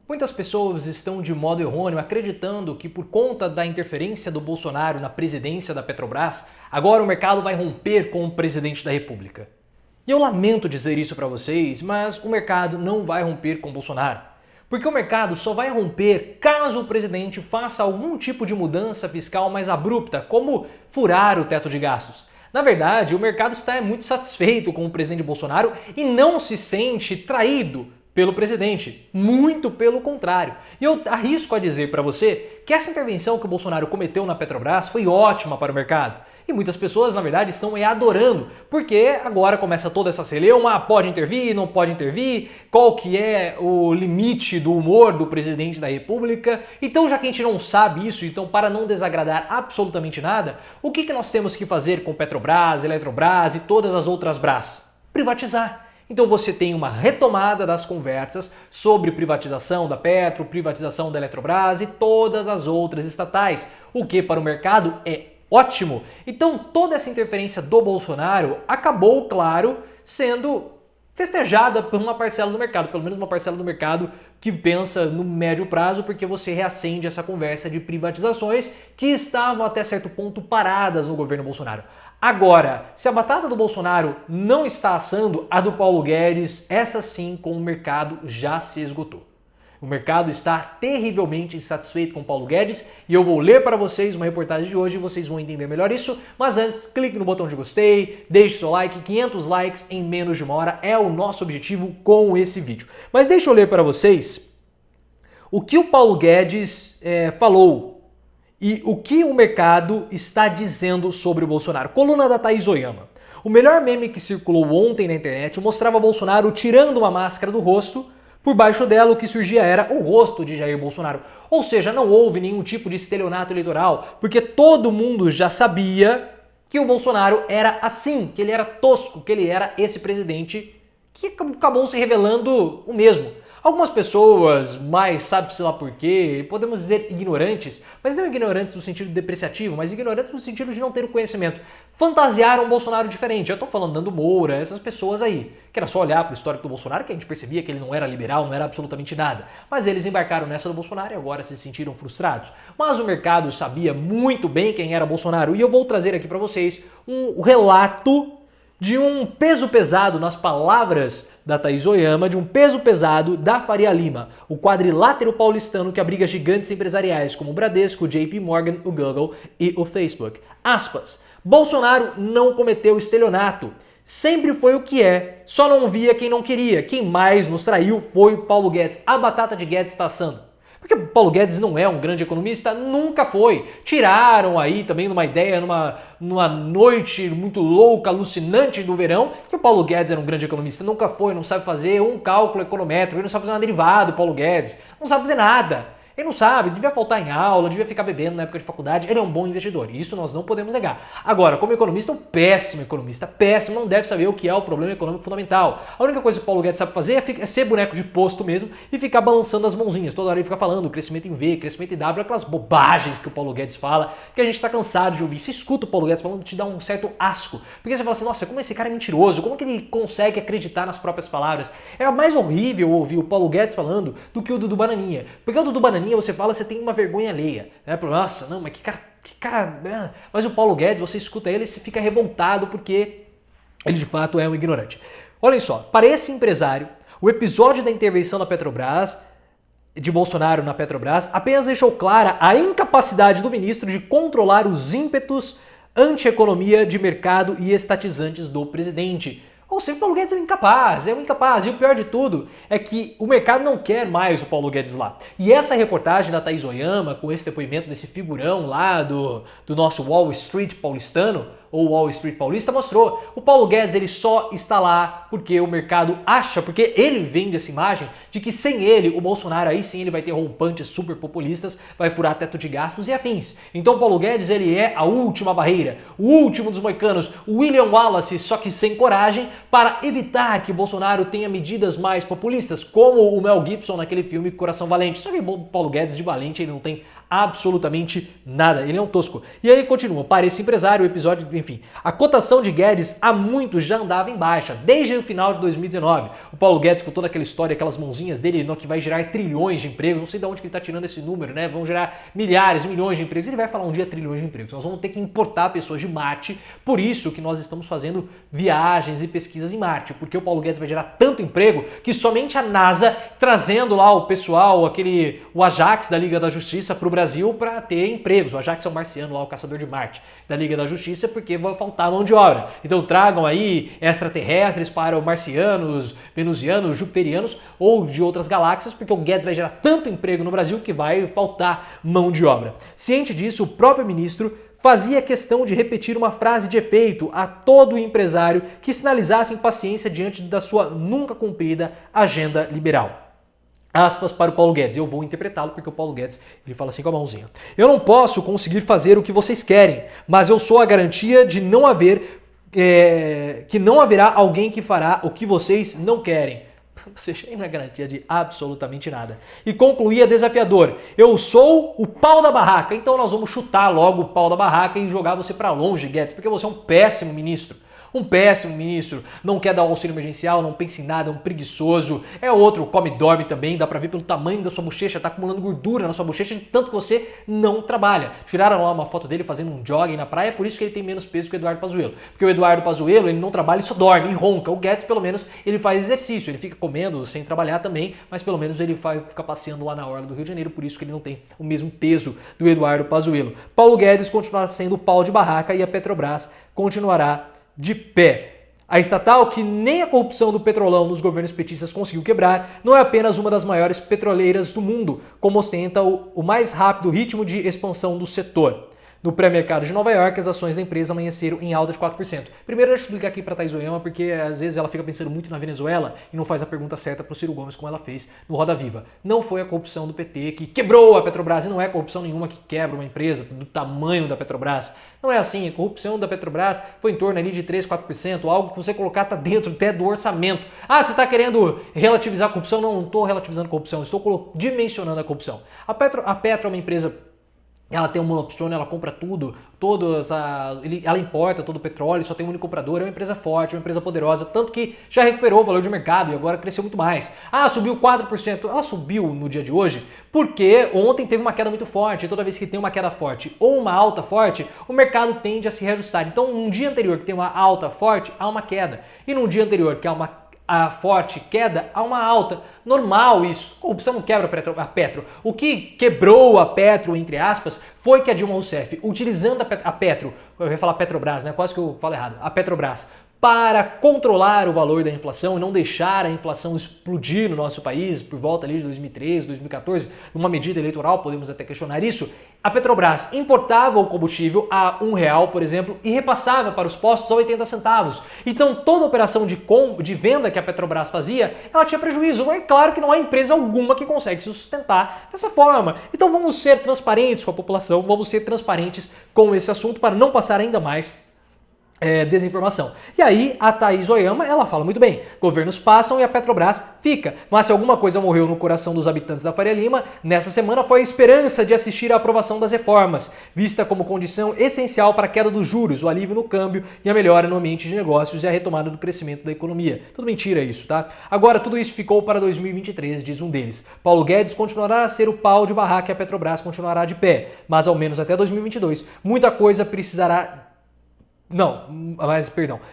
Muitas pessoas estão de modo errôneo acreditando que por conta da interferência do Bolsonaro na presidência da Petrobras, agora o mercado vai romper com o presidente da República. E eu lamento dizer isso para vocês, mas o mercado não vai romper com o Bolsonaro. Porque o mercado só vai romper caso o presidente faça algum tipo de mudança fiscal mais abrupta, como furar o teto de gastos. Na verdade, o mercado está muito satisfeito com o presidente Bolsonaro e não se sente traído pelo presidente, muito pelo contrário. E eu arrisco a dizer para você que essa intervenção que o Bolsonaro cometeu na Petrobras foi ótima para o mercado. E muitas pessoas, na verdade, estão adorando, porque agora começa toda essa celeuma, pode intervir, não pode intervir, qual que é o limite do humor do presidente da República. Então, já que a gente não sabe isso, então para não desagradar absolutamente nada, o que nós temos que fazer com Petrobras, Eletrobras e todas as outras Brás? Privatizar. Então você tem uma retomada das conversas sobre privatização da Petro, privatização da Eletrobras e todas as outras estatais, o que para o mercado é ótimo. Então toda essa interferência do Bolsonaro acabou, claro, sendo festejada por uma parcela do mercado, pelo menos uma parcela do mercado que pensa no médio prazo, porque você reacende essa conversa de privatizações que estavam até certo ponto paradas no governo Bolsonaro. Agora, se a batata do Bolsonaro não está assando, a do Paulo Guedes, essa sim, com o mercado já se esgotou. O mercado está terrivelmente insatisfeito com o Paulo Guedes e eu vou ler para vocês uma reportagem de hoje e vocês vão entender melhor isso. Mas antes, clique no botão de gostei, deixe seu like, 500 likes em menos de uma hora é o nosso objetivo com esse vídeo. Mas deixa eu ler para vocês o que o Paulo Guedes falou e o que o mercado está dizendo sobre o Bolsonaro. Coluna da Thaís Oyama. O melhor meme que circulou ontem na internet mostrava Bolsonaro tirando uma máscara do rosto. Por baixo dela, o que surgia era o rosto de Jair Bolsonaro. Ou seja, não houve nenhum tipo de estelionato eleitoral, porque todo mundo já sabia que o Bolsonaro era assim, que ele era tosco, que ele era esse presidente que acabou se revelando o mesmo. Algumas pessoas, mais sabe-se lá por quê, podemos dizer ignorantes, mas não ignorantes no sentido depreciativo, mas ignorantes no sentido de não ter o conhecimento, fantasiaram um Bolsonaro diferente. Eu estou falando Nando Moura, essas pessoas aí, que era só olhar para o histórico do Bolsonaro que a gente percebia que ele não era liberal, não era absolutamente nada. Mas eles embarcaram nessa do Bolsonaro e agora se sentiram frustrados. Mas o mercado sabia muito bem quem era Bolsonaro e eu vou trazer aqui para vocês um relato de um peso pesado, nas palavras da Thaís Oyama, de um peso pesado da Faria Lima, o quadrilátero paulistano que abriga gigantes empresariais como o Bradesco, o JP Morgan, o Google e o Facebook. Aspas, Bolsonaro não cometeu estelionato, sempre foi o que é, só não via quem não queria, quem mais nos traiu foi o Paulo Guedes, a batata de Guedes está assando. Porque o Paulo Guedes não é um grande economista, nunca foi. Tiraram aí também numa ideia, numa noite muito louca, alucinante do verão, que o Paulo Guedes era um grande economista. Nunca foi, não sabe fazer um cálculo econométrico, ele não sabe fazer um derivado, Paulo Guedes. Não sabe fazer nada. Ele não sabe, devia faltar em aula, devia ficar bebendo na época de faculdade. Ele é um bom investidor, e isso nós não podemos negar. Agora, como economista, um péssimo economista, péssimo, não deve saber o que é o problema econômico fundamental. A única coisa que o Paulo Guedes sabe fazer é ser boneco de posto mesmo e ficar balançando as mãozinhas. Toda hora ele fica falando crescimento em V, crescimento em W, aquelas bobagens que o Paulo Guedes fala, que a gente está cansado de ouvir. Você escuta o Paulo Guedes falando, te dá um certo asco. Porque você fala assim, nossa, como esse cara é mentiroso, como que ele consegue acreditar nas próprias palavras? É mais horrível ouvir o Paulo Guedes falando do que o Dudu Bananinha. Porque o Dudu Bananinha, você fala, você tem uma vergonha alheia. Né? Nossa, não, mas que cara... Mas o Paulo Guedes, você escuta ele e se fica revoltado porque ele de fato é um ignorante. Olhem só, para esse empresário, o episódio da intervenção da Petrobras, de Bolsonaro na Petrobras, apenas deixou clara a incapacidade do ministro de controlar os ímpetos anti-economia de mercado e estatizantes do presidente. Ou seja, o Paulo Guedes é um incapaz. E o pior de tudo é que o mercado não quer mais o Paulo Guedes lá. E essa reportagem da Thaís Oyama, com esse depoimento desse figurão lá do nosso Wall Street paulistano, ou Wall Street paulista, mostrou. O Paulo Guedes ele só está lá porque o mercado acha, porque ele vende essa imagem de que sem ele, o Bolsonaro aí sim ele vai ter rompantes super populistas, vai furar teto de gastos e afins. Então o Paulo Guedes ele é a última barreira, o último dos moicanos, o William Wallace, só que sem coragem, para evitar que Bolsonaro tenha medidas mais populistas, como o Mel Gibson naquele filme Coração Valente. Só que o Paulo Guedes de valente ele não tem absolutamente nada, ele é um tosco. E aí continua, para esse empresário, o episódio enfim. A cotação de Guedes há muito já andava em baixa, desde o final de 2019. O Paulo Guedes, com toda aquela história, aquelas mãozinhas dele, que vai gerar trilhões de empregos, não sei de onde que ele está tirando esse número, né? Vão gerar milhares, milhões de empregos. Ele vai falar um dia trilhões de empregos. Nós vamos ter que importar pessoas de Marte, por isso que nós estamos fazendo viagens e pesquisas em Marte, porque o Paulo Guedes vai gerar tanto emprego que somente a NASA trazendo lá o pessoal, o Ajax da Liga da Justiça para o Brasil para ter empregos. O Ajax é o marciano lá, o caçador de Marte da Liga da Justiça, porque vai faltar mão de obra. Então tragam aí extraterrestres para marcianos, venusianos, jupiterianos ou de outras galáxias, porque o Guedes vai gerar tanto emprego no Brasil que vai faltar mão de obra. Ciente disso, o próprio ministro fazia questão de repetir uma frase de efeito a todo empresário que sinalizasse impaciência diante da sua nunca cumprida agenda liberal. Aspas para o Paulo Guedes, eu vou interpretá-lo porque o Paulo Guedes ele fala assim com a mãozinha. Eu não posso conseguir fazer o que vocês querem, mas eu sou a garantia de que não haverá alguém que fará o que vocês não querem. Você não é garantia de absolutamente nada. E concluía desafiador. Eu sou o pau da barraca, então nós vamos chutar logo o pau da barraca e jogar você para longe, Guedes, porque você é um péssimo ministro. Um péssimo ministro, não quer dar auxílio emergencial, não pensa em nada, é um preguiçoso. É outro, come e dorme também, dá pra ver pelo tamanho da sua bochecha, tá acumulando gordura na sua bochecha de tanto que você não trabalha. Tiraram lá uma foto dele fazendo um jogging na praia, por isso que ele tem menos peso que o Eduardo Pazuello. Porque o Eduardo Pazuello, ele não trabalha, ele só dorme e ronca. O Guedes, pelo menos, ele faz exercício, ele fica comendo sem trabalhar também, mas pelo menos ele fica passeando lá na orla do Rio de Janeiro, por isso que ele não tem o mesmo peso do Eduardo Pazuello. Paulo Guedes continuará sendo o pau de barraca e a Petrobras continuará de pé. A estatal, que nem a corrupção do petrolão nos governos petistas conseguiu quebrar, não é apenas uma das maiores petroleiras do mundo, como ostenta o mais rápido ritmo de expansão do setor. No pré-mercado de Nova York, as ações da empresa amanheceram em alta de 4%. Primeiro, deixa eu explicar aqui para a Thaís Oyama, porque às vezes ela fica pensando muito na Venezuela e não faz a pergunta certa para o Ciro Gomes, como ela fez no Roda Viva. Não foi a corrupção do PT que quebrou a Petrobras, e não é corrupção nenhuma que quebra uma empresa do tamanho da Petrobras. Não é assim, a corrupção da Petrobras foi em torno ali de 3, 4%, algo que você colocar tá dentro até do orçamento. Ah, você está querendo relativizar a corrupção? Não estou relativizando a corrupção, estou dimensionando a corrupção. A Petro é uma empresa. Ela tem um monopólio, ela compra tudo, ela importa todo o petróleo, só tem um único comprador, é uma empresa forte, uma empresa poderosa, tanto que já recuperou o valor de mercado e agora cresceu muito mais. Ah, subiu 4%. Ela subiu no dia de hoje porque ontem teve uma queda muito forte, e toda vez que tem uma queda forte ou uma alta forte, o mercado tende a se reajustar. Então, num dia anterior que tem uma alta forte, há uma queda. E num dia anterior que há a forte queda, há uma alta. Normal isso. Corrupção não quebra a Petro. O que quebrou a Petro, entre aspas, foi que a Dilma Rousseff, utilizando a Petro, eu ia falar Petrobras, né? Quase que eu falo errado. A Petrobras, para controlar o valor da inflação e não deixar a inflação explodir no nosso país por volta ali de 2013, 2014, uma medida eleitoral, podemos até questionar isso, a Petrobras importava o combustível a R$1, por exemplo, e repassava para os postos a 80 centavos. Então toda a operação de venda que a Petrobras fazia, ela tinha prejuízo. É claro que não há empresa alguma que consegue se sustentar dessa forma. Então vamos ser transparentes com a população, vamos ser transparentes com esse assunto para não passar ainda mais desinformação. E aí a Thaís Oyama, ela fala muito bem, governos passam e a Petrobras fica. Mas se alguma coisa morreu no coração dos habitantes da Faria Lima, nessa semana foi a esperança de assistir à aprovação das reformas, vista como condição essencial para a queda dos juros, o alívio no câmbio e a melhora no ambiente de negócios e a retomada do crescimento da economia. Tudo mentira isso, tá? Agora tudo isso ficou para 2023, diz um deles. Paulo Guedes continuará a ser o pau de barraca e a Petrobras continuará de pé, mas ao menos até 2022 muita coisa precisará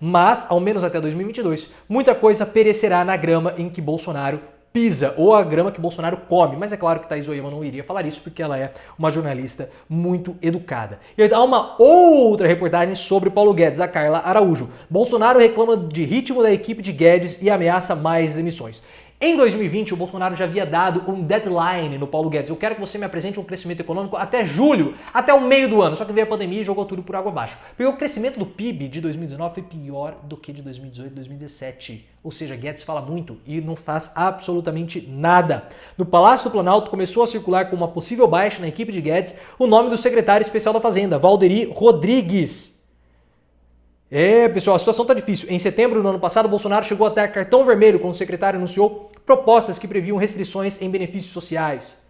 mas ao menos até 2022, muita coisa perecerá na grama em que Bolsonaro pisa, ou a grama que Bolsonaro come. Mas é claro que Thaís Oyama não iria falar isso, porque ela é uma jornalista muito educada. E há uma outra reportagem sobre Paulo Guedes, da Carla Araújo. Bolsonaro reclama de ritmo da equipe de Guedes e ameaça mais demissões. Em 2020, o Bolsonaro já havia dado um deadline no Paulo Guedes. Eu quero que você me apresente um crescimento econômico até julho, até o meio do ano. Só que veio a pandemia e jogou tudo por água abaixo. Porque o crescimento do PIB de 2019 foi pior do que de 2018 e 2017. Ou seja, Guedes fala muito e não faz absolutamente nada. No Palácio do Planalto começou a circular com uma possível baixa na equipe de Guedes o nome do secretário especial da Fazenda, Valderi Rodrigues. Pessoal, a situação está difícil. Em setembro do ano passado, Bolsonaro chegou a dar cartão vermelho quando o secretário anunciou propostas que previam restrições em benefícios sociais.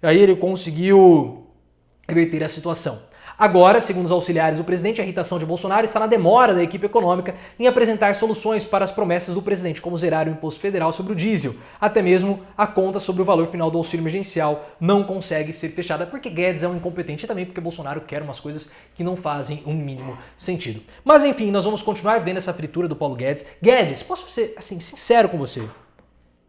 Aí ele conseguiu reverter a situação. Agora, segundo os auxiliares do presidente, a irritação de Bolsonaro está na demora da equipe econômica em apresentar soluções para as promessas do presidente, como zerar o imposto federal sobre o diesel. Até mesmo a conta sobre o valor final do auxílio emergencial não consegue ser fechada, porque Guedes é um incompetente e também porque Bolsonaro quer umas coisas que não fazem um mínimo sentido. Mas enfim, nós vamos continuar vendo essa fritura do Paulo Guedes. Guedes, posso ser assim, sincero com você?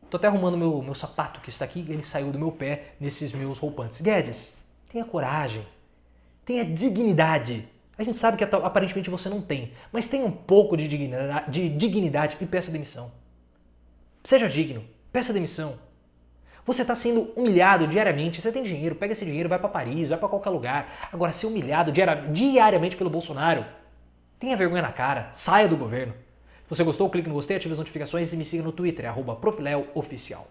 Tô até arrumando meu sapato que está aqui, ele saiu do meu pé nesses meus roupantes. Guedes, tenha coragem. Tenha dignidade. A gente sabe que aparentemente você não tem, mas tenha um pouco de dignidade e peça demissão. Seja digno, peça demissão. Você está sendo humilhado diariamente, você tem dinheiro, pega esse dinheiro, vai para Paris, vai para qualquer lugar. Agora, ser humilhado diariamente pelo Bolsonaro, tenha vergonha na cara, saia do governo. Se você gostou, clique no gostei, ative as notificações e me siga no Twitter, @profleoficial.